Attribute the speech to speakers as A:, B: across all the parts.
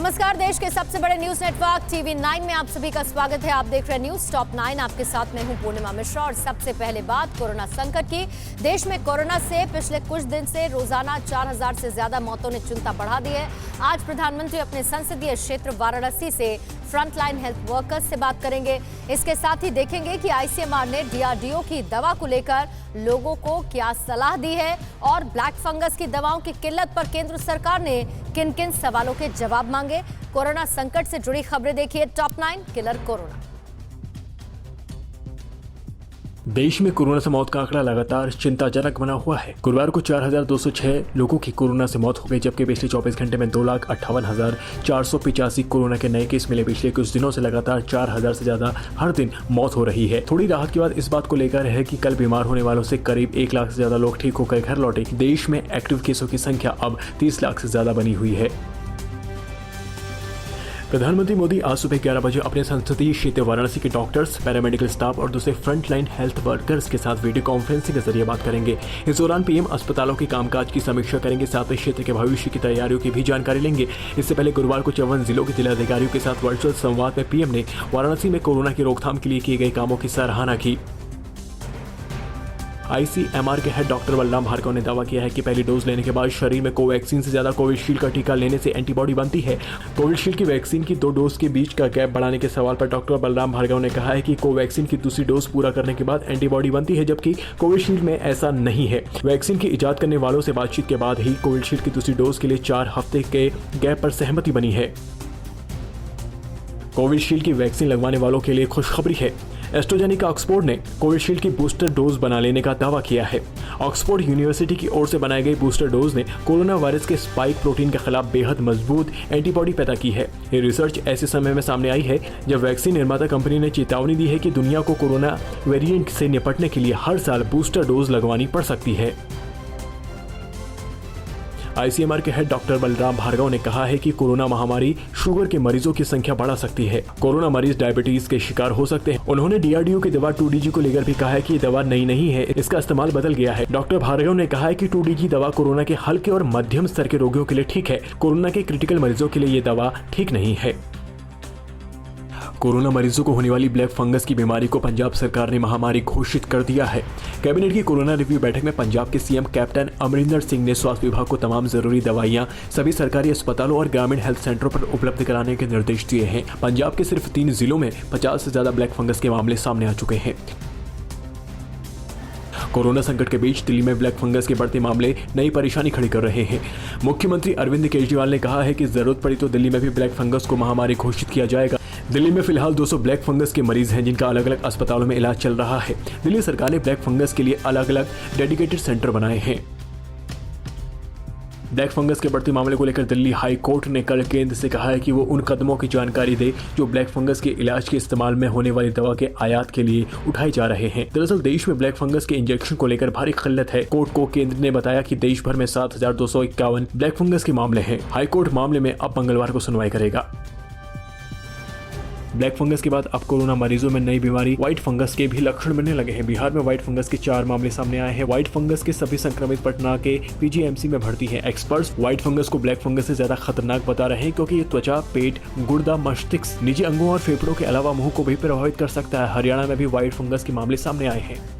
A: नमस्कार। देश के सबसे बड़े न्यूज नेटवर्क टीवी 9 में आप सभी का स्वागत है। आप देख रहे हैं न्यूज टॉप 9। आपके साथ मैं हूं पूर्णिमा मिश्रा और सबसे पहले बात कोरोना संकट की। देश में कोरोना से पिछले कुछ दिन से रोजाना 4000 से ज्यादा मौतों ने चिंता बढ़ा दी है। आज प्रधानमंत्री अपने संसदीय क्षेत्र वाराणसी से फ्रंटलाइन हेल्थ वर्कर्स से बात करेंगे। इसके साथ ही देखेंगे कि आईसीएमआर ने डीआरडीओ की दवा को लेकर लोगों को क्या सलाह दी है और ब्लैक फंगस की दवाओं की किल्लत पर केंद्र सरकार ने किन किन सवालों के जवाब मांगे। कोरोना संकट से जुड़ी खबरें देखिए टॉप 9 किलर कोरोना।
B: देश में कोरोना से मौत का आंकड़ा लगातार चिंताजनक बना हुआ है। गुरुवार को 4206 लोगों की कोरोना से मौत हो गई, जबकि पिछले 24 घंटे में 2,58,485 कोरोना के नए केस मिले। पिछले कुछ दिनों से लगातार 4000 से ज्यादा हर दिन मौत हो रही है। थोड़ी राहत की बात इस बात को लेकर है कि कल बीमार होने वालों से करीब 1 लाख से ज्यादा लोग ठीक होकर घर लौटे। देश में एक्टिव केसों की संख्या अब 30 लाख से ज्यादा बनी हुई है। प्रधानमंत्री मोदी आज सुबह 11 बजे अपने संसदीय क्षेत्र वाराणसी के डॉक्टर्स, पैरामेडिकल स्टाफ और दूसरे फ्रंटलाइन हेल्थ वर्कर्स के साथ वीडियो कॉन्फ्रेंसिंग के जरिए बात करेंगे। इस दौरान पीएम अस्पतालों के कामकाज की समीक्षा करेंगे, साथ ही क्षेत्र के भविष्य की तैयारियों की भी जानकारी लेंगे। इससे पहले गुरुवार को 54 जिलों के जिलाधिकारियों के साथ वर्चुअल संवाद में पीएम ने वाराणसी में कोरोना की रोकथाम के लिए किए गए कामों की सराहना की। आईसीएमआर के हेड डॉक्टर बलराम भार्गव ने दावा किया है कि पहली डोज लेने के बाद शरीर में कोवैक्सीन से ज्यादा कोविशील्ड का टीका लेने से एंटीबॉडी बनती है। कोविशील्ड की वैक्सीन की 2 डोज के बीच का गैप बढ़ाने के सवाल पर डॉक्टर बलराम भार्गव ने कहा है कि कोवैक्सीन की दूसरी डोज पूरा करने के बाद एंटीबॉडी बनती है, जबकि कोविशील्ड में ऐसा नहीं है। वैक्सीन की इजाद करने वालों से बातचीत के बाद ही कोविशील्ड की दूसरी डोज के लिए 4 हफ्ते के गैप पर सहमति बनी है। कोविशील्ड की वैक्सीन लगवाने वालों के लिए खुशखबरी है। एस्ट्राजेनेका ऑक्सफोर्ड ने कोविशील्ड की बूस्टर डोज बना लेने का दावा किया है। ऑक्सफोर्ड यूनिवर्सिटी की ओर से बनाई गई बूस्टर डोज ने कोरोना वायरस के स्पाइक प्रोटीन के खिलाफ बेहद मजबूत एंटीबॉडी पैदा की है। ये रिसर्च ऐसे समय में सामने आई है जब वैक्सीन निर्माता कंपनी ने चेतावनी दी है कि दुनिया को कोरोना वेरिएंट से निपटने के लिए हर साल बूस्टर डोज लगवानी पड़ सकती है। आईसीएमआर के हेड डॉक्टर बलराम भार्गव ने कहा है कि कोरोना महामारी शुगर के मरीजों की संख्या बढ़ा सकती है। कोरोना मरीज डायबिटीज के शिकार हो सकते हैं। उन्होंने डीआरडीओ की दवा 2DG को लेकर भी कहा है कि ये दवा नई नहीं है, इसका इस्तेमाल बदल गया है। डॉक्टर भार्गव ने कहा है कि 2DG दवा कोरोना के हल्के और मध्यम स्तर के रोगियों के लिए ठीक है। कोरोना के क्रिटिकल मरीजों के लिए ये दवा ठीक नहीं है। कोरोना मरीजों को होने वाली ब्लैक फंगस की बीमारी को पंजाब सरकार ने महामारी घोषित कर दिया है। कैबिनेट की कोरोना रिव्यू बैठक में पंजाब के सीएम कैप्टन अमरिंदर सिंह ने स्वास्थ्य विभाग को तमाम जरूरी दवाइयां सभी सरकारी अस्पतालों और ग्रामीण हेल्थ सेंटरों पर उपलब्ध कराने के निर्देश दिए हैं। पंजाब के सिर्फ 3 जिलों में 50 से ज्यादा ब्लैक फंगस के मामले सामने आ चुके हैं। कोरोना संकट के बीच दिल्ली में ब्लैक फंगस के बढ़ते मामले नई परेशानी खड़ी कर रहे हैं। मुख्यमंत्री अरविंद केजरीवाल ने कहा है कि जरूरत पड़ी तो दिल्ली में भी ब्लैक फंगस को महामारी घोषित किया जाएगा। दिल्ली में फिलहाल 200 ब्लैक फंगस के मरीज हैं, जिनका अलग अलग अस्पतालों में इलाज चल रहा है। दिल्ली सरकार ने ब्लैक फंगस के लिए अलग अलग डेडिकेटेड सेंटर बनाए हैं। ब्लैक फंगस के बढ़ते मामले को लेकर दिल्ली हाई कोर्ट ने कल केंद्र से कहा है कि वो उन कदमों की जानकारी दे जो ब्लैक फंगस के इलाज के इस्तेमाल में होने वाली दवा के आयात के लिए उठाए जा रहे हैं। दरअसल देश में ब्लैक फंगस के इंजेक्शन को लेकर भारी किल्लत है। कोर्ट को केंद्र ने बताया कि देश भर में 7251 ब्लैक फंगस के मामले हैं। हाई कोर्ट मामले में अब मंगलवार को सुनवाई करेगा। ब्लैक फंगस के बाद अब कोरोना मरीजों में नई बीमारी व्हाइट फंगस के भी लक्षण मिलने लगे हैं। बिहार में व्हाइट फंगस के 4 मामले सामने आए हैं। व्हाइट फंगस के सभी संक्रमित पटना के पीजीएमसी में भर्ती हैं। एक्सपर्ट्स व्हाइट फंगस को ब्लैक फंगस से ज्यादा खतरनाक बता रहे हैं, क्योंकि ये त्वचा, पेट, गुर्दा, मस्तिष्क, निजी अंगों और फेफड़ों के अलावा मुंह को भी प्रभावित कर सकता है। हरियाणा में भी व्हाइट फंगस के मामले सामने आए हैं।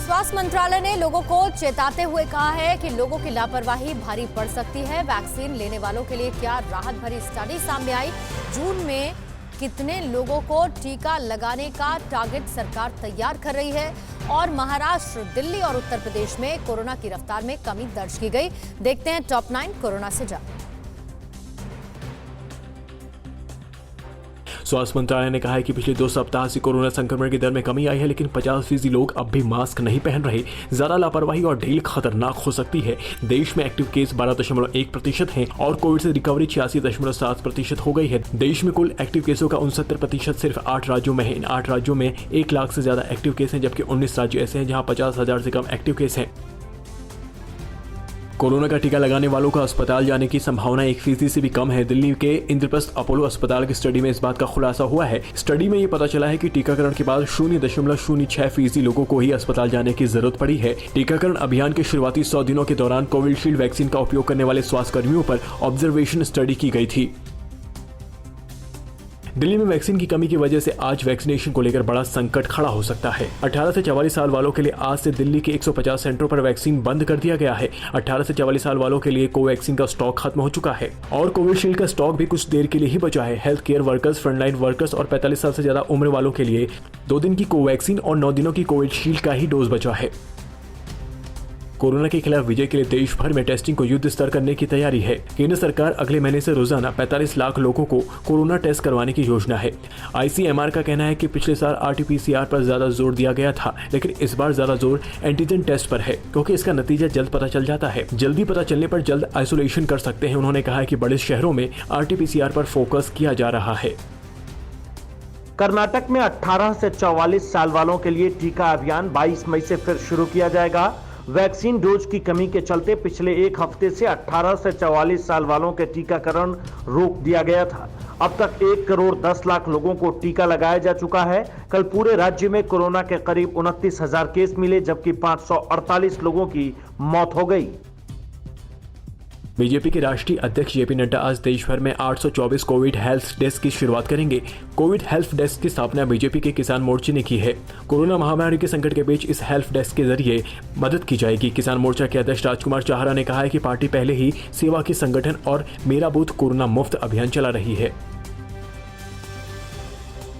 A: स्वास्थ्य मंत्रालय ने लोगों को चेताते हुए कहा है कि लोगों की लापरवाही भारी पड़ सकती है। वैक्सीन लेने वालों के लिए क्या राहत भरी स्टडी सामने आई। जून में कितने लोगों को टीका लगाने का टारगेट सरकार तैयार कर रही है और महाराष्ट्र, दिल्ली और उत्तर प्रदेश में कोरोना की रफ्तार में कमी दर्ज की गई। देखते हैं टॉप 9 कोरोना से जा।
B: स्वास्थ्य मंत्रालय ने कहा है कि पिछले 2 सप्ताह से कोरोना संक्रमण की दर में कमी आई है, लेकिन 50% लोग अब भी मास्क नहीं पहन रहे। ज्यादा लापरवाही और ढील खतरनाक हो सकती है। देश में एक्टिव केस 12.1% हैं और कोविड से रिकवरी 86.7% हो गई है। देश में कुल एक्टिव केसों का 69% सिर्फ 8 राज्यों में है। इन 8 राज्यों में 1 लाख से ज्यादा एक्टिव केस हैं, जबकि 19 राज्य ऐसे हैं जहाँ 50,000 से कम एक्टिव केस हैं। कोरोना का टीका लगाने वालों का अस्पताल जाने की संभावना 1% से भी कम है। दिल्ली के इंद्रप्रस्थ अपोलो अस्पताल की स्टडी में इस बात का खुलासा हुआ है। स्टडी में ये पता चला है कि टीकाकरण के बाद 0.06% लोगों को ही अस्पताल जाने की जरूरत पड़ी है। टीकाकरण अभियान के शुरुआती 100 दिनों के दौरान कोविशील्ड वैक्सीन का उपयोग करने वाले स्वास्थ्य कर्मियों पर ऑब्जर्वेशन स्टडी की गई थी। दिल्ली में वैक्सीन की कमी की वजह से आज वैक्सीनेशन को लेकर बड़ा संकट खड़ा हो सकता है। 18 से 44 साल वालों के लिए आज से दिल्ली के 150 सेंटरों पर वैक्सीन बंद कर दिया गया है। 18 से 44 साल वालों के लिए कोवैक्सीन का स्टॉक खत्म हो चुका है और कोविशील्ड का स्टॉक भी कुछ देर के लिए ही बचा है। Health care workers, frontline workers और 45 साल से ज्यादा उम्र वालों के लिए 2 दिन की कोवैक्सीन और 9 दिनों की कोविशील्ड का ही डोज बचा है। कोरोना के खिलाफ विजय के लिए देश भर में टेस्टिंग को युद्ध स्तर करने की तैयारी है। केंद्र सरकार अगले महीने से रोजाना 45 लाख लोगों को कोरोना टेस्ट करवाने की योजना है। ICMR का कहना है कि पिछले साल RT-PCR पर ज्यादा जोर दिया गया था, लेकिन इस बार ज्यादा जोर एंटीजन टेस्ट पर है क्योंकि इसका नतीजा जल्द पता चल जाता है। जल्दी पता चलने पर जल्द आइसोलेशन कर सकते हैं। उन्होंने कहा है कि बड़े शहरों में RT-PCR पर फोकस किया जा रहा है।
C: कर्नाटक में 18 से 44 साल वालों के लिए टीका अभियान 22 मई से फिर शुरू किया जाएगा। वैक्सीन डोज की कमी के चलते पिछले एक हफ्ते से 18 से 44 साल वालों के टीकाकरण रोक दिया गया था। अब तक 1 करोड़ 10 लाख लोगों को टीका लगाया जा चुका है। कल पूरे राज्य में कोरोना के करीब 29,000 केस मिले, जबकि 548 लोगों की मौत हो गई।
B: बीजेपी के राष्ट्रीय अध्यक्ष JP नड्डा आज देश भर में 824 कोविड हेल्थ डेस्क की शुरुआत करेंगे। कोविड हेल्थ डेस्क की स्थापना बीजेपी के किसान मोर्चे ने की है। कोरोना महामारी के संकट के बीच इस हेल्थ डेस्क के जरिए मदद की जाएगी। किसान मोर्चा के अध्यक्ष राजकुमार चाहरा ने कहा है कि पार्टी पहले ही सेवा की संगठन और मेरा बूथ कोरोना मुफ्त अभियान चला रही है।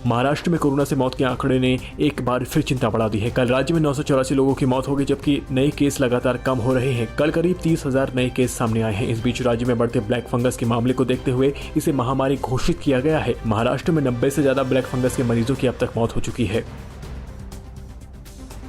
B: महाराष्ट्र में कोरोना से मौत के आंकड़े ने एक बार फिर चिंता बढ़ा दी है। कल राज्य में 984 लोगों की मौत हो गई, जबकि नए केस लगातार कम हो रहे हैं। कल करीब 30,000 नए केस सामने आए हैं। इस बीच राज्य में बढ़ते ब्लैक फंगस के मामले को देखते हुए इसे महामारी घोषित किया गया है। महाराष्ट्र में 90 से ज्यादा ब्लैक फंगस के मरीजों की अब तक मौत हो चुकी है।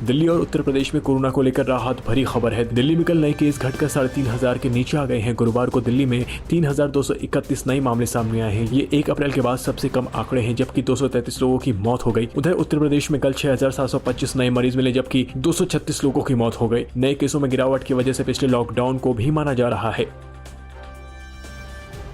B: दिल्ली और उत्तर प्रदेश में कोरोना को लेकर राहत भरी खबर है। दिल्ली में कल नए केस घटकर 3,500 के नीचे आ गए हैं। गुरुवार को दिल्ली में 3,231 नए मामले सामने आए हैं। ये 1 अप्रैल के बाद सबसे कम आंकड़े हैं, जबकि 233 लोगों की मौत हो गई। उधर उत्तर प्रदेश में कल 6,725 नए मरीज मिले, जबकि 236 लोगों की मौत हो गई। नए केसों में गिरावट की वजह से पिछले लॉकडाउन को भी माना जा रहा है।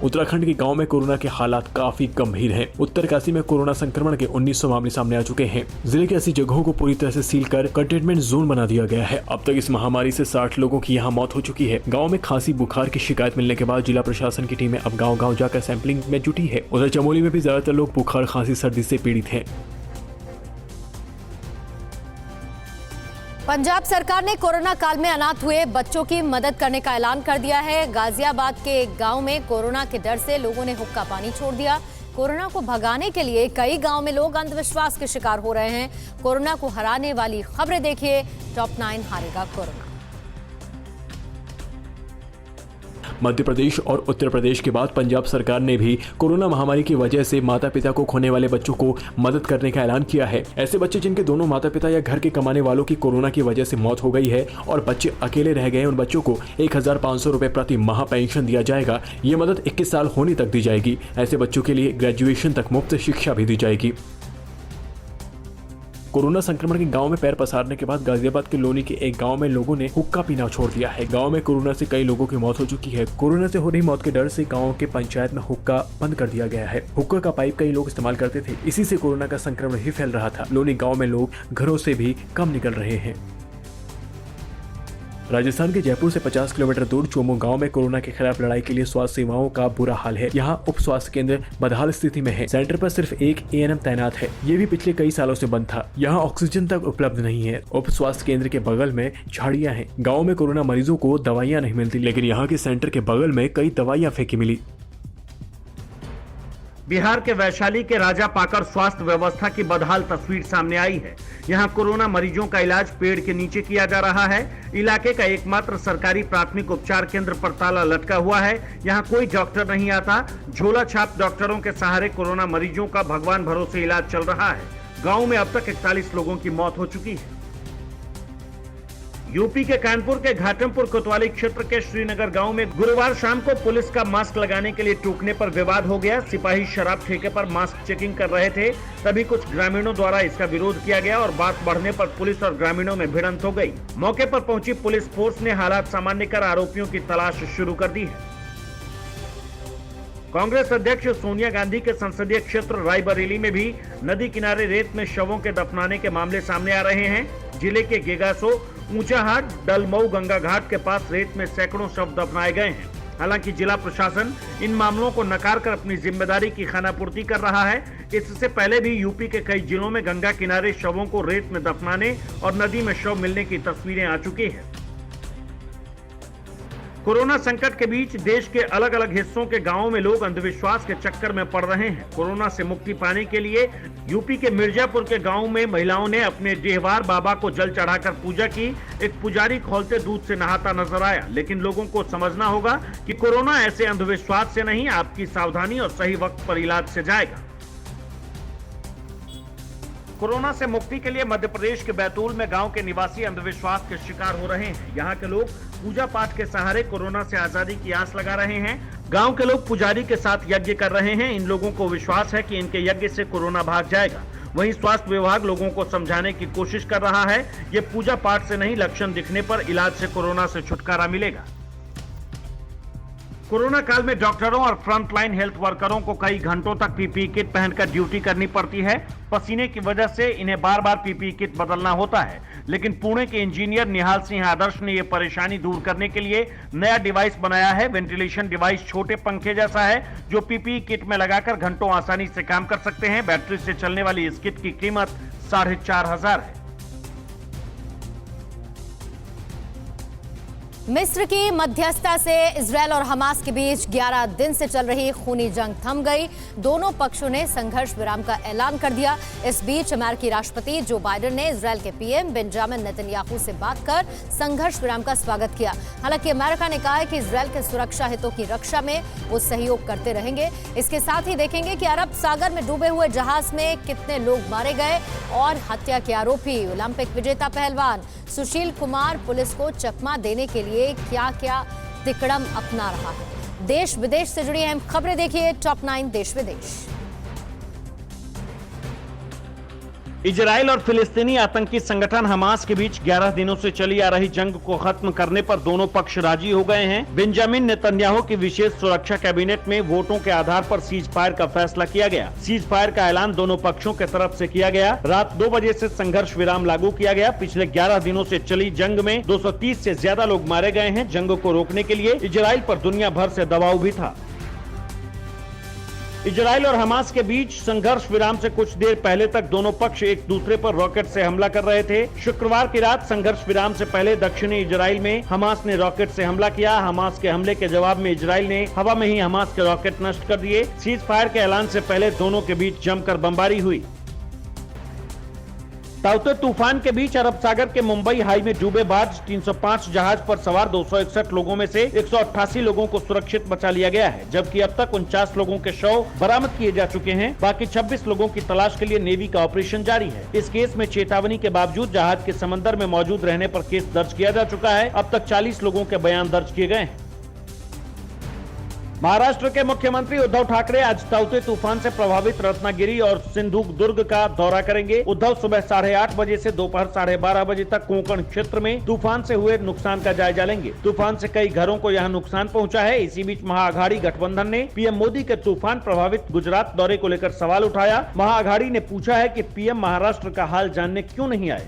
B: उत्तराखंड के गांव में कोरोना के हालात काफी गंभीर हैं। उत्तरकाशी में कोरोना संक्रमण के 1900 मामले सामने आ चुके हैं। जिले के 80 जगहों को पूरी तरह से सील कर कंटेनमेंट जोन बना दिया गया है। अब तक इस महामारी से 60 लोगों की यहां मौत हो चुकी है। गांव में खांसी बुखार की शिकायत मिलने के बाद जिला प्रशासन की टीमें अब गाँव-गाँव जाकर सैंपलिंग में जुटी है। उधर चमोली में भी ज्यादातर लोग बुखार, खांसी, सर्दी से पीड़ित हैं।
A: पंजाब सरकार ने कोरोना काल में अनाथ हुए बच्चों की मदद करने का ऐलान कर दिया है। गाजियाबाद के एक गांव में कोरोना के डर से लोगों ने हुक्का पानी छोड़ दिया। कोरोना को भगाने के लिए कई गांव में लोग अंधविश्वास के शिकार हो रहे हैं। कोरोना को हराने वाली खबरें देखिए। टॉप 9 हारेगा कोरोना।
B: मध्य प्रदेश और उत्तर प्रदेश के बाद पंजाब सरकार ने भी कोरोना महामारी की वजह से माता पिता को खोने वाले बच्चों को मदद करने का ऐलान किया है। ऐसे बच्चे जिनके दोनों माता पिता या घर के कमाने वालों की कोरोना की वजह से मौत हो गई है और बच्चे अकेले रह गए, उन बच्चों को 1,500 रुपए प्रति माह पेंशन दिया जाएगा। ये मदद 21 साल होने तक दी जाएगी। ऐसे बच्चों के लिए ग्रेजुएशन तक मुफ्त शिक्षा भी दी जाएगी। कोरोना संक्रमण के गांव में पैर पसारने के बाद गाजियाबाद के लोनी के एक गांव में लोगों ने हुक्का पीना छोड़ दिया है। गांव में कोरोना से कई लोगों की मौत हो चुकी है। कोरोना से हो रही मौत के डर से गांव के पंचायत में हुक्का बंद कर दिया गया है। हुक्का का पाइप कई लोग इस्तेमाल करते थे, इसी से कोरोना का संक्रमण ही फैल रहा था। लोनी गाँव में लोग घरों से भी कम निकल रहे हैं। राजस्थान के जयपुर से 50 किलोमीटर दूर चोमू गांव में कोरोना के खिलाफ लड़ाई के लिए स्वास्थ्य सेवाओं का बुरा हाल है। यहां उप स्वास्थ्य केंद्र बदहाल स्थिति में है। सेंटर पर सिर्फ एक ANM तैनात है। ये भी पिछले कई सालों से बंद था। यहां ऑक्सीजन तक उपलब्ध नहीं है। उप स्वास्थ्य केंद्र के बगल में झाड़ियां हैं। गाँव में कोरोना मरीजों को दवाइयां नहीं मिलती, लेकिन यहाँ के सेंटर के बगल में कई दवाइयां फेंकी मिली।
C: बिहार के वैशाली के राजा पाकर स्वास्थ्य व्यवस्था की बदहाल तस्वीर सामने आई है। यहां कोरोना मरीजों का इलाज पेड़ के नीचे किया जा रहा है। इलाके का एकमात्र सरकारी प्राथमिक उपचार केंद्र पर ताला लटका हुआ है। यहां कोई डॉक्टर नहीं आता। झोला छाप डॉक्टरों के सहारे कोरोना मरीजों का भगवान भरोसे इलाज चल रहा है। गाँव में अब तक 41 लोगों की मौत हो चुकी है। यूपी के कानपुर के घाटमपुर कोतवाली क्षेत्र के श्रीनगर गांव में गुरुवार शाम को पुलिस का मास्क लगाने के लिए टोकने पर विवाद हो गया। सिपाही शराब ठेके पर मास्क चेकिंग कर रहे थे, तभी कुछ ग्रामीणों द्वारा इसका विरोध किया गया और बात बढ़ने पर पुलिस और ग्रामीणों में भिड़ंत हो गई। मौके पर पहुंची पुलिस फोर्स ने हालात सामान्य कर आरोपियों की तलाश शुरू कर दी है। कांग्रेस अध्यक्ष सोनिया गांधी के संसदीय क्षेत्र रायबरेली में भी नदी किनारे रेत में शवों के दफनाने के मामले सामने आ रहे हैं। जिले के गेगासो, ऊंचाहाट, डलमऊ गंगा घाट के पास रेत में सैकड़ों शव दफनाए गए हैं। हालांकि जिला प्रशासन इन मामलों को नकार कर अपनी जिम्मेदारी की खानापूर्ति कर रहा है। इससे पहले भी यूपी के कई जिलों में गंगा किनारे शवों को रेत में दफनाने और नदी में शव मिलने की तस्वीरें आ चुकी हैं। कोरोना संकट के बीच देश के अलग अलग हिस्सों के गांवों में लोग अंधविश्वास के चक्कर में पड़ रहे हैं। कोरोना से मुक्ति पाने के लिए यूपी के मिर्जापुर के गांव में महिलाओं ने अपने देहवार बाबा को जल चढ़ाकर पूजा की। एक पुजारी खौलते दूध से नहाता नजर आया, लेकिन लोगों को समझना होगा कि कोरोना ऐसे अंधविश्वास से नहीं, आपकी सावधानी और सही वक्त पर इलाज से जाएगा। कोरोना से मुक्ति के लिए मध्य प्रदेश के बैतूल में गांव के निवासी अंधविश्वास के शिकार हो रहे हैं। यहां के लोग पूजा पाठ के सहारे कोरोना से आजादी की आस लगा रहे हैं। गांव के लोग पुजारी के साथ यज्ञ कर रहे हैं। इन लोगों को विश्वास है कि इनके यज्ञ से कोरोना भाग जाएगा। वहीं स्वास्थ्य विभाग लोगों को समझाने की कोशिश कर रहा है, ये पूजा पाठ से नहीं, लक्षण दिखने पर इलाज से कोरोना से छुटकारा मिलेगा। कोरोना काल में डॉक्टरों और फ्रंटलाइन हेल्थ वर्करों को कई घंटों तक पीपीई किट पहनकर ड्यूटी करनी पड़ती है। पसीने की वजह से इन्हें बार बार पीपीई किट बदलना होता है, लेकिन पुणे के इंजीनियर निहाल सिंह आदर्श ने यह परेशानी दूर करने के लिए नया डिवाइस बनाया है। वेंटिलेशन डिवाइस छोटे पंखे जैसा है, जो पीपीई किट में लगाकर घंटों आसानी से काम कर सकते हैं। बैटरी से चलने वाली इस किट की कीमत 4,500 है।
A: मिस्र की मध्यस्थता से इजरायल और हमास के बीच 11 दिन से चल रही खूनी जंग थम गई। दोनों पक्षों ने संघर्ष विराम का ऐलान कर दिया। इस बीच अमेरिकी राष्ट्रपति जो बाइडेन ने इजरायल के पीएम बेंजामिन नेतन्याहू से बात कर संघर्ष विराम का स्वागत किया। हालांकि अमेरिका ने कहा है कि इजरायल के सुरक्षा हितों की रक्षा में वो सहयोग करते रहेंगे। इसके साथ ही देखेंगे कि अरब सागर में डूबे हुए जहाज में कितने लोग मारे गए और हत्या के आरोपी ओलंपिक विजेता पहलवान सुशील कुमार पुलिस को चकमा देने के लिए क्या क्या तिकड़म अपना रहा है। देश विदेश से जुड़ी अहम खबरें देखिए टॉप 9 देश विदेश।
C: इजराइल और फिलिस्तीनी आतंकी संगठन हमास के बीच 11 दिनों से चली आ रही जंग को खत्म करने पर दोनों पक्ष राजी हो गए हैं। बेंजामिन नेतन्याहू की विशेष सुरक्षा कैबिनेट में वोटों के आधार पर सीज फायर का फैसला किया गया। सीज फायर का ऐलान दोनों पक्षों के तरफ से किया गया। रात 2 बजे से संघर्ष विराम लागू किया गया। पिछले 11 दिनों से चली जंग में 230 से ज्यादा लोग मारे गए हैं। जंग को रोकने के लिए इजराइल पर दुनिया भर से दबाव भी था। इजराइल और हमास के बीच संघर्ष विराम से कुछ देर पहले तक दोनों पक्ष एक दूसरे पर रॉकेट से हमला कर रहे थे। शुक्रवार की रात संघर्ष विराम से पहले दक्षिणी इजराइल में हमास ने रॉकेट से हमला किया। हमास के हमले के जवाब में इजराइल ने हवा में ही हमास के रॉकेट नष्ट कर दिए। सीज फायर के ऐलान से पहले दोनों के बीच जमकर बमबारी हुई। ताउते तूफान के बीच अरब सागर के मुंबई हाई में डूबे बार्ज 305 जहाज पर सवार 261 लोगों में से 188 लोगों को सुरक्षित बचा लिया गया है, जबकि अब तक 49 लोगों के शव बरामद किए जा चुके हैं। बाकी 26 लोगों की तलाश के लिए नेवी का ऑपरेशन जारी है। इस केस में चेतावनी के बावजूद जहाज के समंदर में मौजूद रहने पर केस दर्ज किया जा चुका है। अब तक 40 लोगों के बयान दर्ज किए गए हैं। महाराष्ट्र के मुख्यमंत्री उद्धव ठाकरे आज ताउते तूफान से प्रभावित रत्नागिरी और सिंधुदुर्ग का दौरा करेंगे। उद्धव सुबह 8:30 बजे से दोपहर 12:30 बजे तक कोंकण क्षेत्र में तूफान से हुए नुकसान का जायजा लेंगे। तूफान से कई घरों को यहां नुकसान पहुंचा है। इसी बीच महाअघाड़ी गठबंधन ने पीएम मोदी के तूफान प्रभावित गुजरात दौरे को लेकर सवाल उठाया। महाअघाड़ी ने पूछा है कि पीएम महाराष्ट्र का हाल जानने क्यों नहीं आए।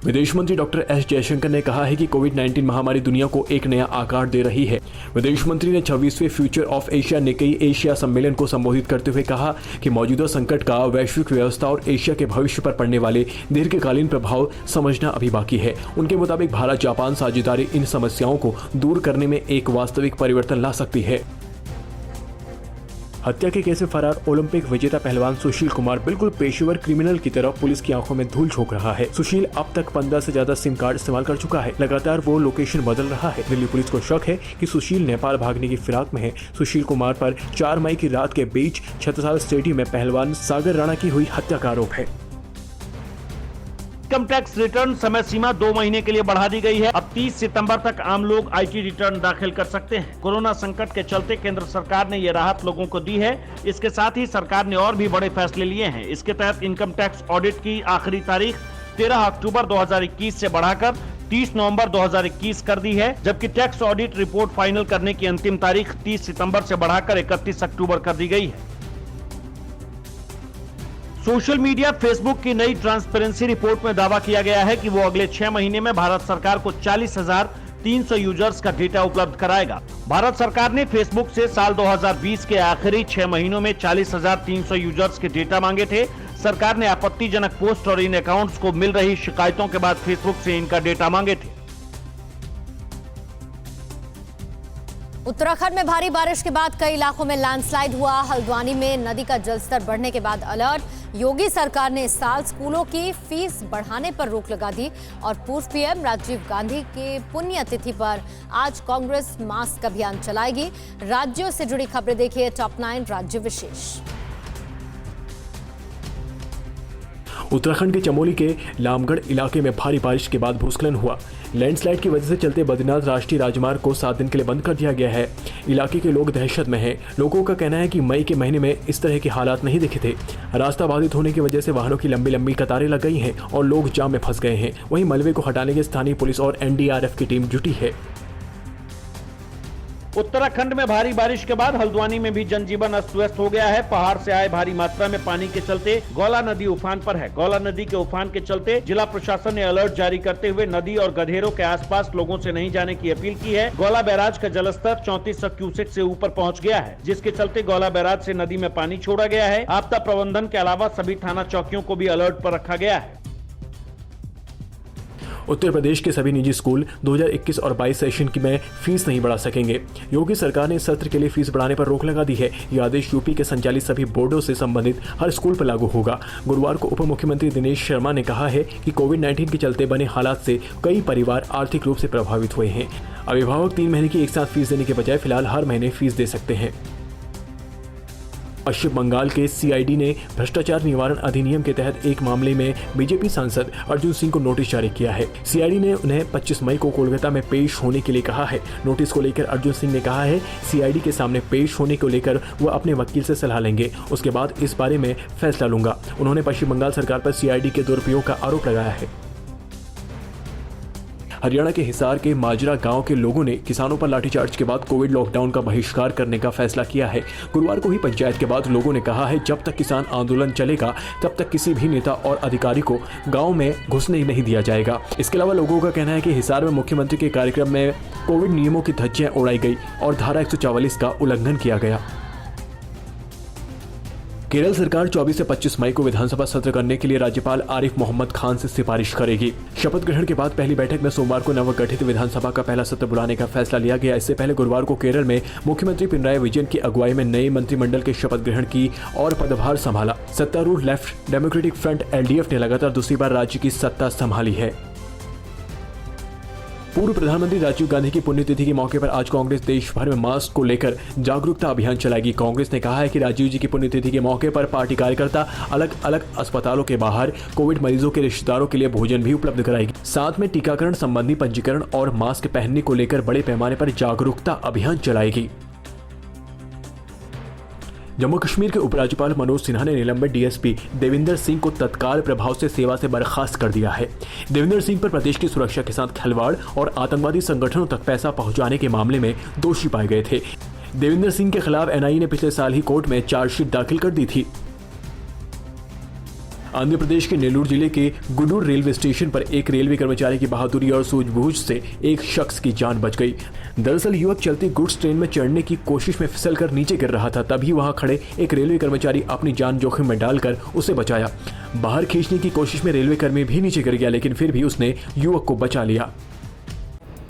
B: विदेश मंत्री डॉक्टर एस जयशंकर ने कहा है कि कोविड-19 महामारी दुनिया को एक नया आकार दे रही है। विदेश मंत्री ने 26वें future of Asia Nikkei Asia सम्मेलन को संबोधित करते हुए कहा कि मौजूदा संकट का वैश्विक व्यवस्था और एशिया के भविष्य पर पड़ने वाले दीर्घकालीन प्रभाव समझना अभी बाकी है। उनके मुताबिक भारत जापान साझेदारी इन समस्याओं को दूर करने में एक वास्तविक परिवर्तन ला सकती है। हत्या के केस में फरार ओलंपिक विजेता पहलवान सुशील कुमार बिल्कुल पेशेवर क्रिमिनल की तरह पुलिस की आंखों में धूल झोंक रहा है। सुशील अब तक 15 से ज्यादा सिम कार्ड इस्तेमाल कर चुका है। लगातार वो लोकेशन बदल रहा है। दिल्ली पुलिस को शक है कि सुशील नेपाल भागने की फिराक में है। सुशील कुमार पर 4 मई की रात के बीच छत्रसाल स्टेडियम में पहलवान सागर राणा की हुई हत्या का आरोप है।
C: इनकम टैक्स रिटर्न समय सीमा 2 महीने के लिए बढ़ा दी गई है। अब 30 सितंबर तक आम लोग आईटी रिटर्न दाखिल कर सकते हैं। कोरोना संकट के चलते केंद्र सरकार ने ये राहत लोगों को दी है। इसके साथ ही सरकार ने और भी बड़े फैसले लिए हैं। इसके तहत इनकम टैक्स ऑडिट की आखिरी तारीख 13 अक्टूबर 2021 से बढ़ाकर 30 नवंबर 2021 कर दी है, जबकि टैक्स ऑडिट रिपोर्ट फाइनल करने की अंतिम तारीख 30 सितंबर से बढ़ाकर 31 अक्टूबर कर दी गई है। सोशल मीडिया फेसबुक की नई ट्रांसपेरेंसी रिपोर्ट में दावा किया गया है कि वो अगले 6 महीने में भारत सरकार को 40,300 यूजर्स का डेटा उपलब्ध कराएगा। भारत सरकार ने फेसबुक से साल 2020 के आखिरी 6 महीनों में 40,300 यूजर्स के डेटा मांगे थे। सरकार ने आपत्तिजनक पोस्ट और इन अकाउंट्स को मिल रही शिकायतों के बाद फेसबुक से इनका डेटा मांगे थे।
A: उत्तराखंड में भारी बारिश के बाद कई इलाकों में लैंडस्लाइड हुआ। हल्द्वानी में नदी का जलस्तर बढ़ने के बाद अलर्ट। योगी सरकार ने इस साल स्कूलों की फीस बढ़ाने पर रोक लगा दी और पूर्व पीएम राजीव गांधी के पुण्यतिथि पर आज कांग्रेस मास्क अभियान चलाएगी। राज्यों से जुड़ी खबरें देखिए टॉप 9 राज्य विशेष।
B: उत्तराखंड के चमोली के लामगढ़ इलाके में भारी बारिश के बाद भूस्खलन हुआ। लैंडस्लाइड की वजह से चलते बद्रीनाथ राष्ट्रीय राजमार्ग को 7 दिन के लिए बंद कर दिया गया है। इलाके के लोग दहशत में हैं। लोगों का कहना है कि मई के महीने में इस तरह के हालात नहीं दिखे थे। रास्ता बाधित होने की वजह से वाहनों की लंबी लंबी कतारें लग गई हैं और लोग जाम में फंस गए हैं। वहीं मलबे को हटाने के स्थानीय पुलिस और एनडीआरएफ की टीम जुटी है।
C: उत्तराखंड में भारी बारिश के बाद हल्द्वानी में भी जनजीवन अस्त व्यस्त हो गया है। पहाड़ से आए भारी मात्रा में पानी के चलते गौला नदी उफान पर है। गौला नदी के उफान के चलते जिला प्रशासन ने अलर्ट जारी करते हुए नदी और गधेरों के आसपास लोगों से नहीं जाने की अपील की है। गौला बैराज का जलस्तर 3400 क्यूसेक से ऊपर पहुंच गया है, जिसके चलते गौला बैराज से नदी में पानी छोड़ा गया है। आपदा प्रबंधन के अलावा सभी थाना चौकियों को भी अलर्ट पर रखा गया है।
B: उत्तर प्रदेश के सभी निजी स्कूल 2021 और 22 सेशन की में फीस नहीं बढ़ा सकेंगे। योगी सरकार ने सत्र के लिए फीस बढ़ाने पर रोक लगा दी है। यह आदेश यूपी के संचालित सभी बोर्डों से संबंधित हर स्कूल पर लागू होगा। गुरुवार को उप मुख्यमंत्री दिनेश शर्मा ने कहा है कि कोविड-19 के चलते बने हालात से कई परिवार आर्थिक रूप से प्रभावित हुए हैं। अभिभावक 3 महीने की एक साथ फीस देने के बजाय फिलहाल हर महीने फीस दे सकते हैं। पश्चिम बंगाल के सीआईडी ने भ्रष्टाचार निवारण अधिनियम के तहत एक मामले में बीजेपी सांसद अर्जुन सिंह को नोटिस जारी किया है। सीआईडी ने उन्हें 25 मई को कोलकाता में पेश होने के लिए कहा है। नोटिस को लेकर अर्जुन सिंह ने कहा है सीआईडी के सामने पेश होने को लेकर वह अपने वकील से सलाह लेंगे, उसके बाद इस बारे में फैसला लूंगा। उन्होंने पश्चिम बंगाल सरकार पर सीआईडी के दुरुपयोग का आरोप लगाया है। हरियाणा के हिसार के माजरा गांव के लोगों ने किसानों पर लाठीचार्ज के बाद कोविड लॉकडाउन का बहिष्कार करने का फैसला किया है। गुरुवार को ही पंचायत के बाद लोगों ने कहा है जब तक किसान आंदोलन चलेगा तब तक किसी भी नेता और अधिकारी को गांव में घुसने नहीं दिया जाएगा। इसके अलावा लोगों का कहना है कि हिसार में मुख्यमंत्री के कार्यक्रम में कोविड नियमों की धज्जियां उड़ाई गई और धारा 144 का उल्लंघन किया गया। केरल सरकार 24 से 25 मई को विधानसभा सत्र करने के लिए राज्यपाल आरिफ मोहम्मद खान से सिफारिश करेगी। शपथ ग्रहण के बाद पहली बैठक में सोमवार को नवगठित विधानसभा का पहला सत्र बुलाने का फैसला लिया गया। इससे पहले गुरुवार को केरल में मुख्यमंत्री पिनराई विजयन की अगुवाई में नए मंत्रिमंडल के शपथ ग्रहण की और पदभार संभाला। सत्तारूढ़ लेफ्ट डेमोक्रेटिक फ्रंट एलडीएफ ने लगातार दूसरी बार राज्य की सत्ता संभाली है। पूर्व प्रधानमंत्री राजीव गांधी की पुण्यतिथि के मौके पर आज कांग्रेस देश भर में मास्क को लेकर जागरूकता अभियान चलाएगी। कांग्रेस ने कहा है कि राजीव जी की पुण्यतिथि के मौके पर पार्टी कार्यकर्ता अलग अलग अस्पतालों के बाहर कोविड मरीजों के रिश्तेदारों के लिए भोजन भी उपलब्ध कराएगी। साथ में टीकाकरण संबंधी पंजीकरण और मास्क पहनने को लेकर बड़े पैमाने पर जागरूकता अभियान चलाएगी। जम्मू कश्मीर के उपराज्यपाल मनोज सिन्हा ने निलंबित डीएसपी देविंदर सिंह को तत्काल प्रभाव से सेवा से बर्खास्त कर दिया है। देविंदर सिंह पर प्रदेश की सुरक्षा के साथ खिलवाड़ और आतंकवादी संगठनों तक पैसा पहुंचाने के मामले में दोषी पाए गए थे। देविंदर सिंह के खिलाफ एनआईए ने पिछले साल ही कोर्ट में चार्जशीट दाखिल कर दी थी। आंध्र प्रदेश के नेल्लूर जिले के गुडूर रेलवे स्टेशन पर एक रेलवे कर्मचारी की बहादुरी और सूझबूझ से एक शख्स की जान बच गई। दरअसल युवक चलती गुड्स ट्रेन में चढ़ने की कोशिश में फिसलकर नीचे गिर रहा था, तभी वहां खड़े एक रेलवे कर्मचारी अपनी जान जोखिम में डालकर उसे बचाया। बाहर खींचने की कोशिश में रेलवे कर्मी भी नीचे गिर गया, लेकिन फिर भी उसने युवक को बचा लिया।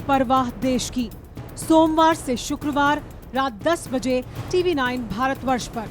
D: परवाह देश की, सोमवार से शुक्रवार रात 10 बजे TV9 भारतवर्ष पर।